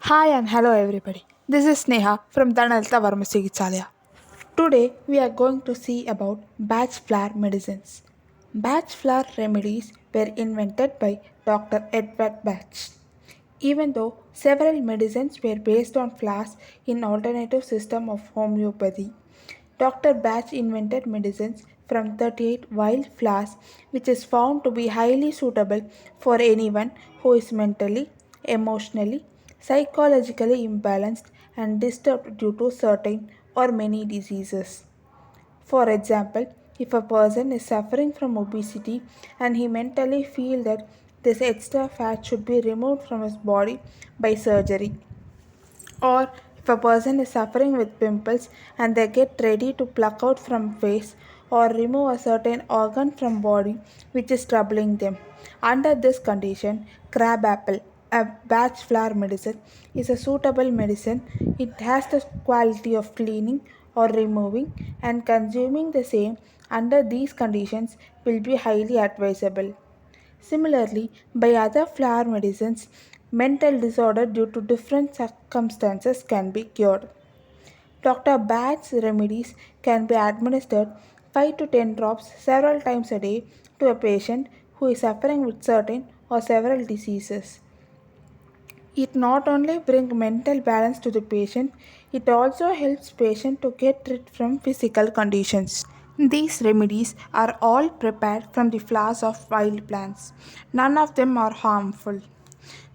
Hi and hello everybody. This is Sneha from the Untitled. Today we are going to see about Bach Flower Medicines. Bach Flower Remedies were invented by Dr. Edward Bach. Even though several medicines were based on flowers in alternative system of homeopathy, Dr. Bach invented medicines from 38 wild flowers which is found to be highly suitable for anyone who is mentally, emotionally, psychologically imbalanced and disturbed due to certain or many diseases. For example, if a person is suffering from obesity and he mentally feels that this extra fat should be removed from his body by surgery, or if a person is suffering with pimples and they get ready to pluck out from face or remove a certain organ from body which is troubling them. Under this condition, crab apple, a batch flower medicine, is a suitable medicine. It has the quality of cleaning or removing, and consuming the same under these conditions will be highly advisable. Similarly, by other flower medicines, mental disorder due to different circumstances can be cured. Dr. Bach's remedies can be administered 5 to 10 drops several times a day to a patient who is suffering with certain or several diseases. It not only brings mental balance to the patient, it also helps patient to get rid from physical conditions. These remedies are all prepared from the flowers of wild plants. None of them are harmful.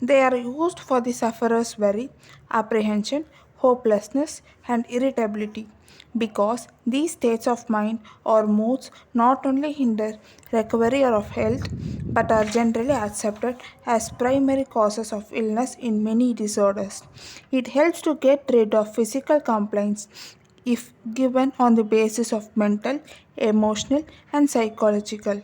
They are used for the sufferer's worry, apprehension, hopelessness, and irritability because these states of mind or moods not only hinder recovery or of health but are generally accepted as primary causes of illness in many disorders. It helps to get rid of physical complaints if given on the basis of mental, emotional, and psychological.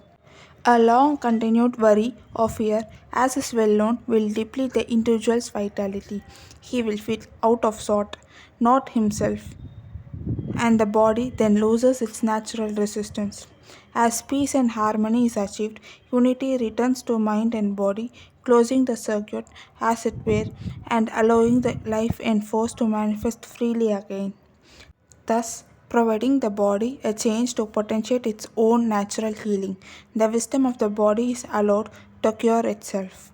A long continued worry or fear, as is well known, will deplete the individual's vitality. He will feel out of sort, not himself, and the body then loses its natural resistance. As peace and harmony is achieved, unity returns to mind and body, closing the circuit as it were and allowing the life and force to manifest freely again, thus providing the body a chance to potentiate its own natural healing. The wisdom of the body is allowed to cure itself.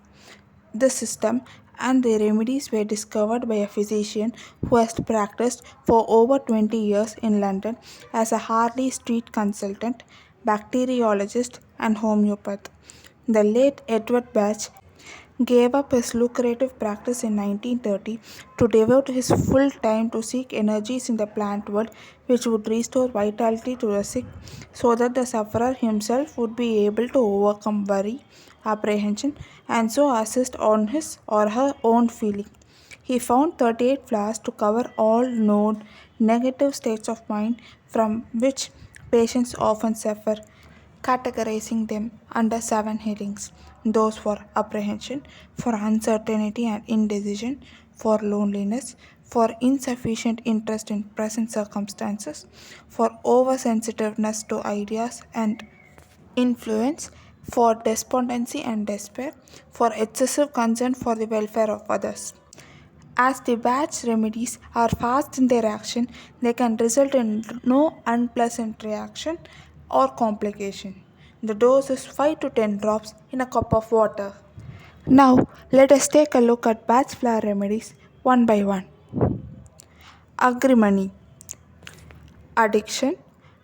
The system and the remedies were discovered by a physician who has practiced for over 20 years in London as a Harley Street consultant, bacteriologist, and homeopath. The late Edward Bach gave up his lucrative practice in 1930 to devote his full time to seek energies in the plant world which would restore vitality to the sick so that the sufferer himself would be able to overcome worry, apprehension, and so assist on his or her own feeling. He found 38 flowers to cover all known negative states of mind from which patients often suffer, categorizing them under seven headings: those for apprehension, for uncertainty and indecision, for loneliness, for insufficient interest in present circumstances, for oversensitiveness to ideas and influence, for despondency and despair, for excessive concern for the welfare of others. As the batch remedies are fast in their action, they can result in no unpleasant reaction or complication. The dose is 5 to 10 drops in a cup of water. Now, let us take a look at batch flower remedies one by one. Agrimony, addiction,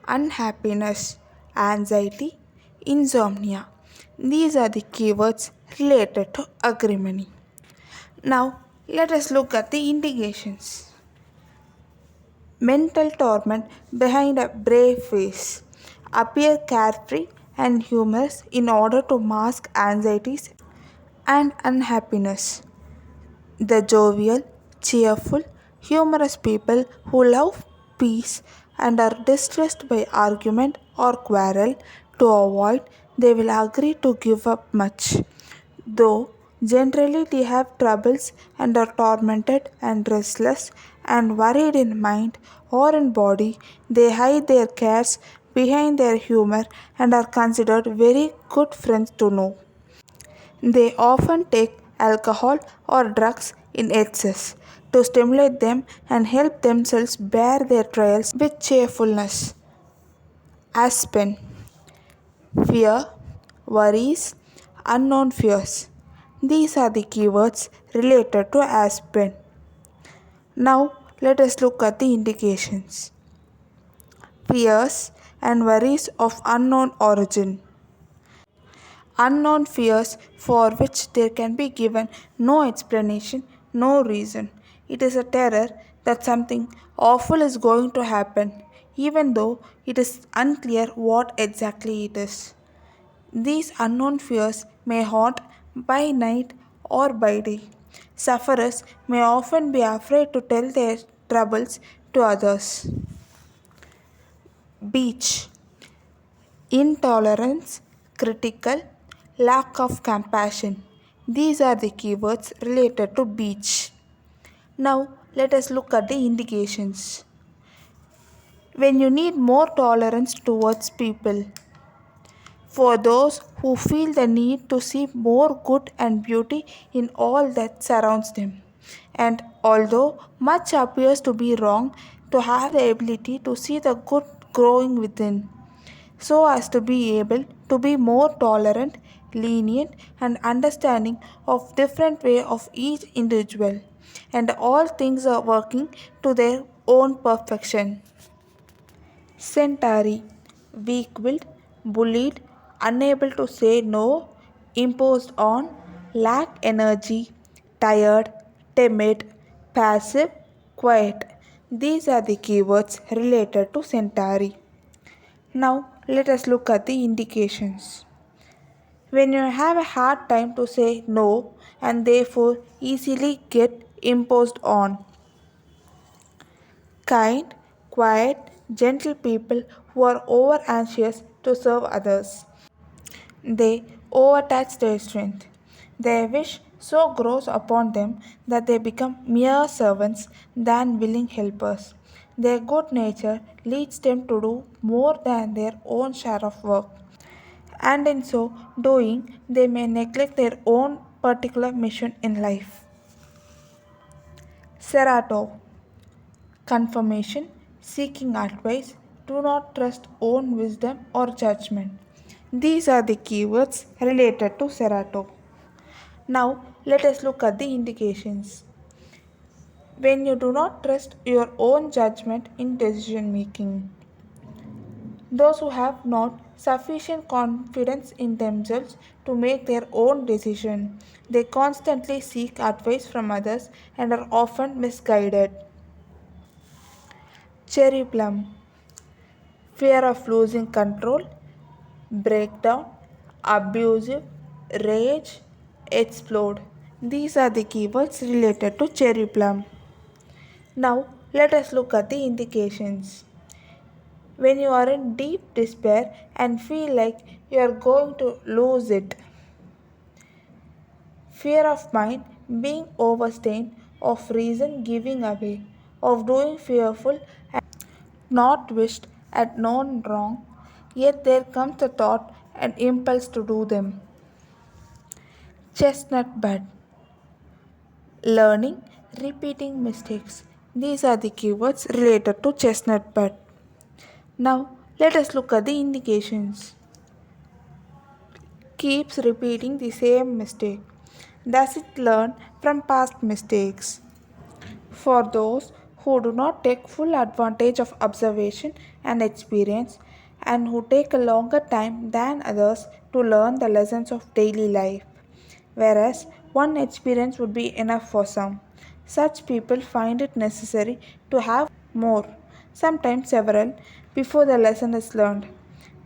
unhappiness, anxiety, insomnia. These are the keywords related to agrimony. Now, let us look at the indications. Mental torment behind a brave face. Appear carefree and humorous in order to mask anxieties and unhappiness. The jovial, cheerful, humorous people who love peace and are distressed by argument or quarrel to avoid, they will agree to give up much. Though generally they have troubles and are tormented and restless and worried in mind or in body, they hide their cares behind their humor and are considered very good friends to know. They often take alcohol or drugs in excess to stimulate them and help themselves bear their trials with cheerfulness. Aspen, fear, worries, unknown fears. These are the keywords related to Aspen. Now let us look at the indications. Fears and worries of unknown origin. Unknown fears for which there can be given no explanation, no reason. It is a terror that something awful is going to happen, even though it is unclear what exactly it is. These unknown fears may haunt by night or by day. Sufferers may often be afraid to tell their troubles to others. Beech, intolerance, critical, lack of compassion. These are the keywords related to beech. Now, let us look at the indications. When you need more tolerance towards people, for those who feel the need to see more good and beauty in all that surrounds them. And although much appears to be wrong, to have the ability to see the good growing within, so as to be able to be more tolerant, lenient and understanding of different way of each individual, and all things are working to their own perfection. Centauri, weak willed, bullied, unable to say no, imposed on, lack energy, tired, timid, passive, quiet. These are the keywords related to Centauri. Now let us look at the indications. When you have a hard time to say no and therefore easily get imposed on. Kind, quiet, gentle people who are over anxious to serve others. They overtax their strength. Their wish so grows upon them that they become mere servants than willing helpers. Their good nature leads them to do more than their own share of work, and in so doing, they may neglect their own particular mission in life. Cerato, confirmation, seeking advice, do not trust own wisdom or judgment. These are the keywords related to Cerato. Now, let us look at the indications. When you do not trust your own judgment in decision making, those who have not sufficient confidence in themselves to make their own decision, they constantly seek advice from others and are often misguided. Cherry plum, fear of losing control, breakdown, abusive, rage, explode. These are the keywords related to cherry plum. Now, let us look at the indications. When you are in deep despair and feel like you are going to lose it, fear of mind being overstained, of reason giving away, of doing fearful and not wished at known wrong, yet there comes a thought and impulse to do them. Chestnut bud, learning, repeating mistakes. These are the keywords related to chestnut bud. Now, let us look at the indications. Keeps repeating the same mistake. Does it learn from past mistakes? For those who do not take full advantage of observation and experience and who take a longer time than others to learn the lessons of daily life, whereas one experience would be enough for some. Such people find it necessary to have more, sometimes several, before the lesson is learned.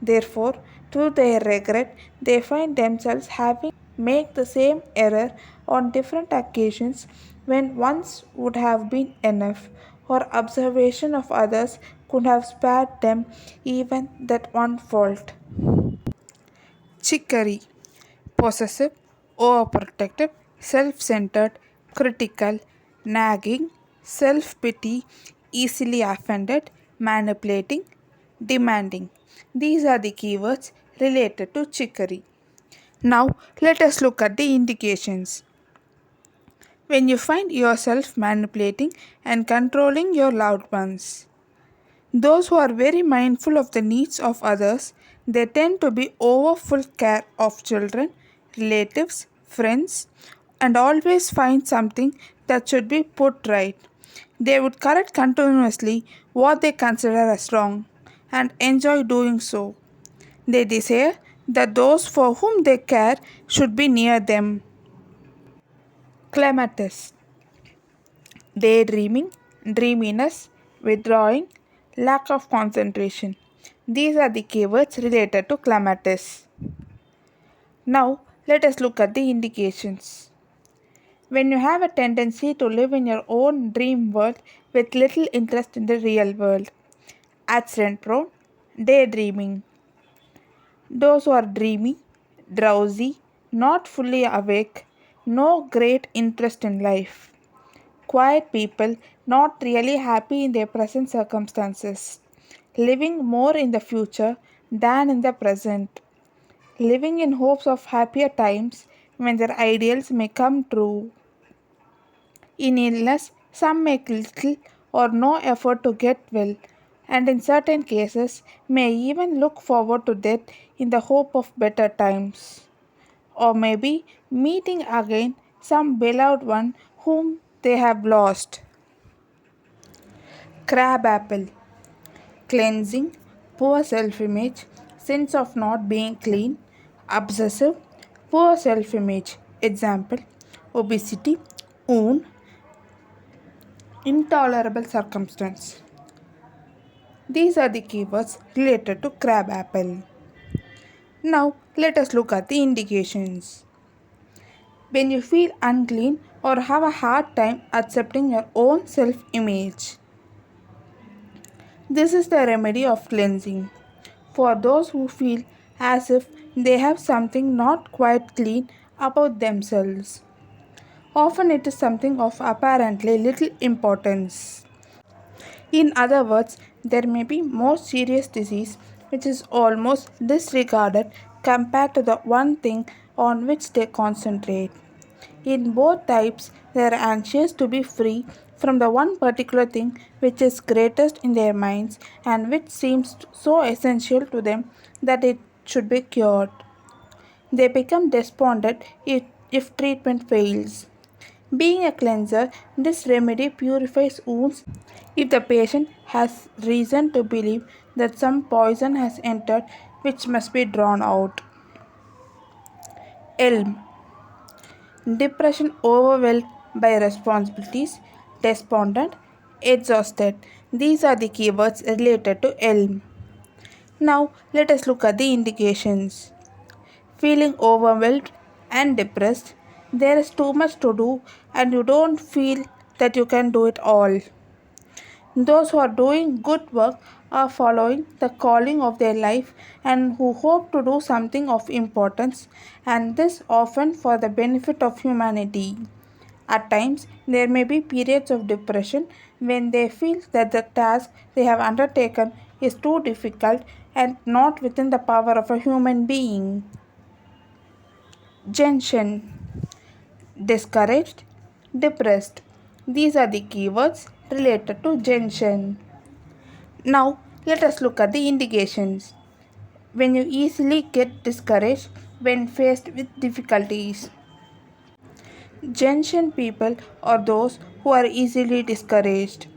Therefore, to their regret, they find themselves having make the same error on different occasions when once would have been enough, or observation of others could have spared them even that one fault. Chicory, possessive, overprotective, self centered, critical, nagging, self pity, easily offended, manipulating, demanding. These are the keywords related to chicory. Now, let us look at the indications. when you find yourself manipulating and controlling your loved ones. Those who are very mindful of the needs of others, they tend to be over full care of children, relatives, friends, and always find something that should be put right. They would correct continuously what they consider as wrong and enjoy doing so. They desire that those for whom they care should be near them. Clematis. Daydreaming, dreaminess, withdrawing, lack of concentration. These are the keywords related to clematis. Now, let us look at the indications. When you have a tendency to live in your own dream world with little interest in the real world. Accident prone, daydreaming. Those who are dreamy, drowsy, not fully awake, no great interest in life. Quiet people, not really happy in their present circumstances, living more in the future than in the present, living in hopes of happier times when their ideals may come true. In illness, some make little or no effort to get well, and in certain cases may even look forward to death in the hope of better times, or maybe meeting again some beloved one whom they have lost. Crabapple. Cleansing, poor self image, sense of not being clean, obsessive, poor self image. Example obesity, wound, intolerable circumstance. These are the keywords related to crabapple. Now let us look at the indications. When you feel unclean or have a hard time accepting your own self image. This is the remedy of cleansing. For those who feel as if they have something not quite clean about themselves. Often it is something of apparently little importance. In other words, there may be more serious disease which is almost disregarded compared to the one thing on which they concentrate. In both types, they are anxious to be free from the one particular thing which is greatest in their minds and which seems so essential to them that it should be cured. They become despondent if treatment fails. Being a cleanser, this remedy purifies wounds if the patient has reason to believe that some poison has entered which must be drawn out. Elm. Depression overwhelmed by responsibilities, despondent, exhausted. These are the keywords related to elm. Now let us look at the indications. Feeling overwhelmed and depressed, there is too much to do and you don't feel that you can do it all. Those who are doing good work are following the calling of their life and who hope to do something of importance, and this often for the benefit of humanity. At times, there may be periods of depression when they feel that the task they have undertaken is too difficult and not within the power of a human being. Gentian. Discouraged, depressed. These are the keywords related to gentian. Now, let us look at the indications. When you easily get discouraged when faced with difficulties. Gentian people are those who are easily discouraged.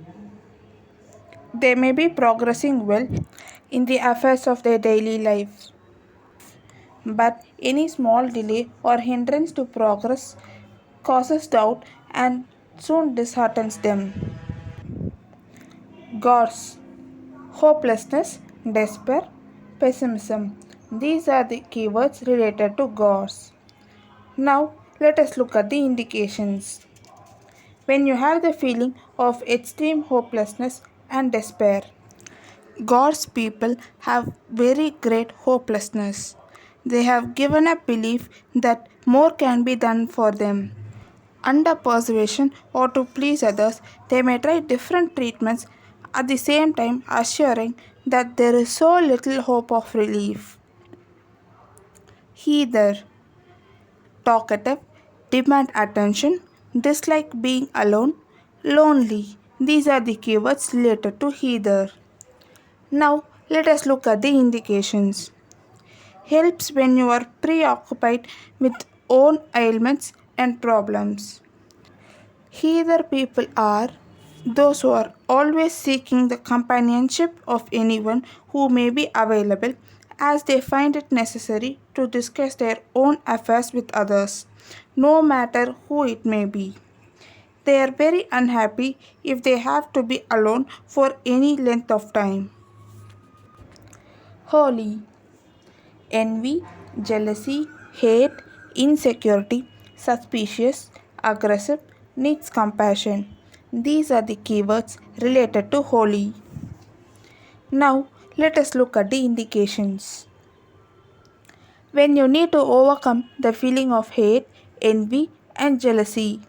They may be progressing well in the affairs of their daily life, but any small delay or hindrance to progress causes doubt and soon disheartens them. Gorse. Hopelessness, despair, pessimism. These are the keywords related to gorse. Now let us look at the indications. When you have the feeling of extreme hopelessness and despair. Gorse people have very great hopelessness. They have given up belief that more can be done for them. Under persuasion or to please others, they may try different treatments at the same time assuring that there is so little hope of relief. Heather. Talkative, demand attention, dislike being alone, lonely. These are the keywords related to either. Now, let us look at the indications. Helps when you are preoccupied with own ailments and problems. Either people are those who are always seeking the companionship of anyone who may be available as they find it necessary to discuss their own affairs with others, no matter who it may be. They are very unhappy if they have to be alone for any length of time. Holy. Envy, jealousy, hate, insecurity, suspicious, aggressive, needs compassion. These are the keywords related to holy. Now, let us look at the indications. When you need to overcome the feeling of hate, envy, and jealousy.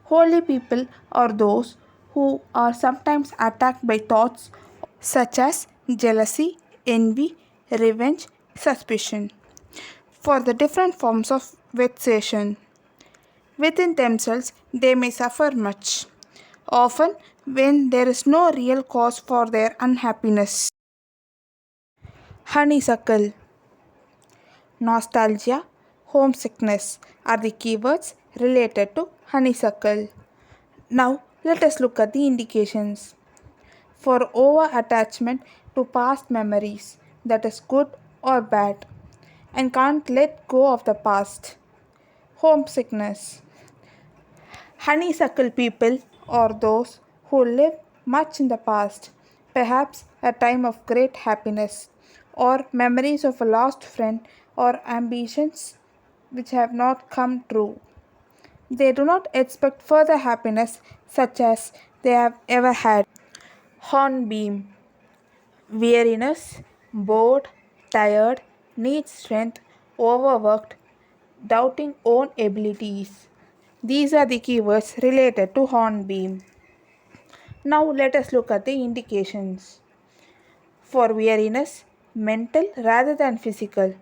Holy people are those who are sometimes attacked by thoughts such as jealousy, envy, revenge, suspicion. For the different forms of vexation within themselves, they may suffer much, often when there is no real cause for their unhappiness. Honeysuckle, nostalgia, homesickness are the keywords related to honeysuckle. Now, let us look at the indications. For over attachment to past memories, that is good or bad, and can't let go of the past. Homesickness. Honeysuckle people are those who live much in the past, perhaps a time of great happiness, or memories of a lost friend or ambitions which have not come true. They do not expect further happiness such as they have ever had. Hornbeam. Weariness, bored, tired, needs strength, overworked, doubting own abilities. These are the keywords related to hornbeam. Now let us look at the indications. For weariness, mental rather than physical.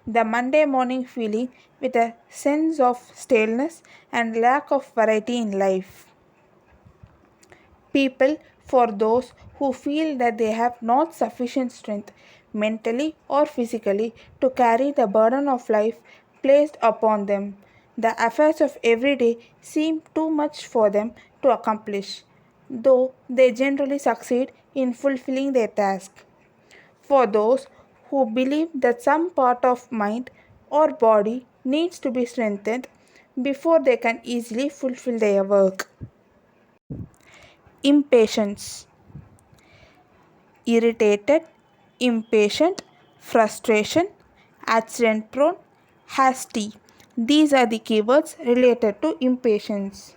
The Monday morning feeling with a sense of staleness and lack of variety in life. People for those who feel that they have not sufficient strength, mentally or physically, to carry the burden of life placed upon them. The affairs of every day seem too much for them to accomplish, though they generally succeed in fulfilling their task. For those who believe that some part of mind or body needs to be strengthened before they can easily fulfill their work. Impatience. Irritated, impatient, frustration, accident prone, hasty. These are the keywords related to impatience.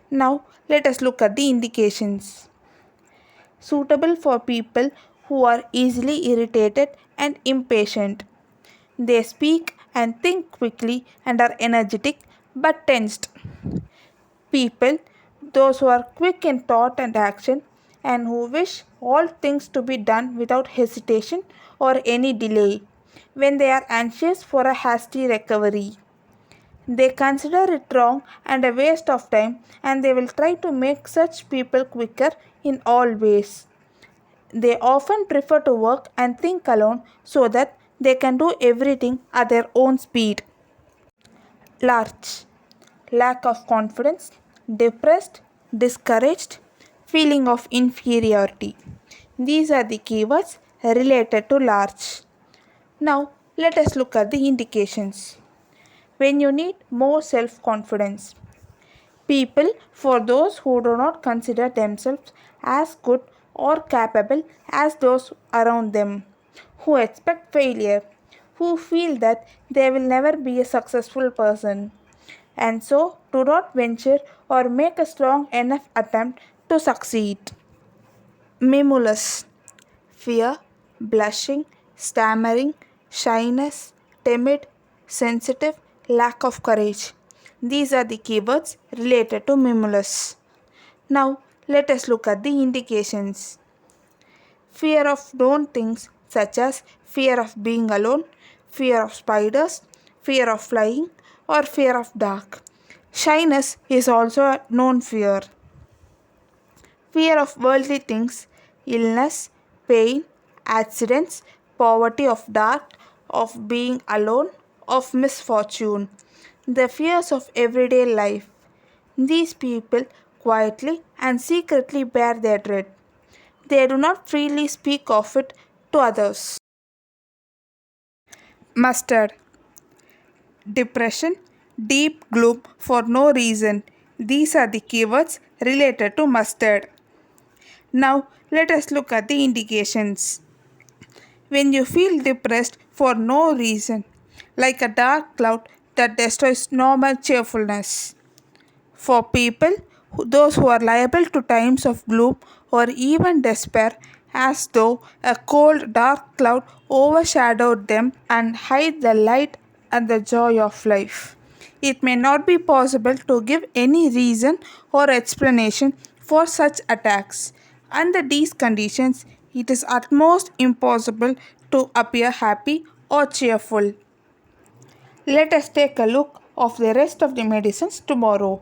Now let us look at the indications. Suitable for people who are easily irritated and impatient. They speak and think quickly and are energetic but tensed. People, those who are quick in thought and action, and who wish all things to be done without hesitation or any delay, when they are anxious for a hasty recovery. They consider it wrong and a waste of time, and they will try to make such people quicker in all ways. They often prefer to work and think alone so that they can do everything at their own speed. Larch. Lack of confidence, depressed, discouraged, feeling of inferiority. These are the keywords related to larch. Now, let us look at the indications. When you need more self confidence, people, for those who do not consider themselves as good or capable as those around them, who expect failure, who feel that they will never be a successful person, and so do not venture or make a strong enough attempt to succeed. Mimulus. Fear, blushing, stammering, shyness, timid, sensitive, lack of courage. These are the keywords related to Mimulus. Now let us look at the indications. Fear of known things such as fear of being alone, fear of spiders, fear of flying, or fear of dark. Shyness is also a known fear. Fear of worldly things, illness, pain, accidents, poverty of dark, of being alone, of misfortune. The fears of everyday life. These people quietly and secretly bear their dread. They do not freely speak of it to others. Mustard. Depression, deep gloom for no reason. These are the keywords related to mustard. Now, let us look at the indications. When you feel depressed for no reason, like a dark cloud that destroys normal cheerfulness. For people, those who are liable to times of gloom or even despair, as though a cold, dark cloud overshadowed them and hid the light and the joy of life. It may not be possible to give any reason or explanation for such attacks. Under these conditions, it is at most impossible to appear happy or cheerful. Let us take a look of the rest of the medicines tomorrow.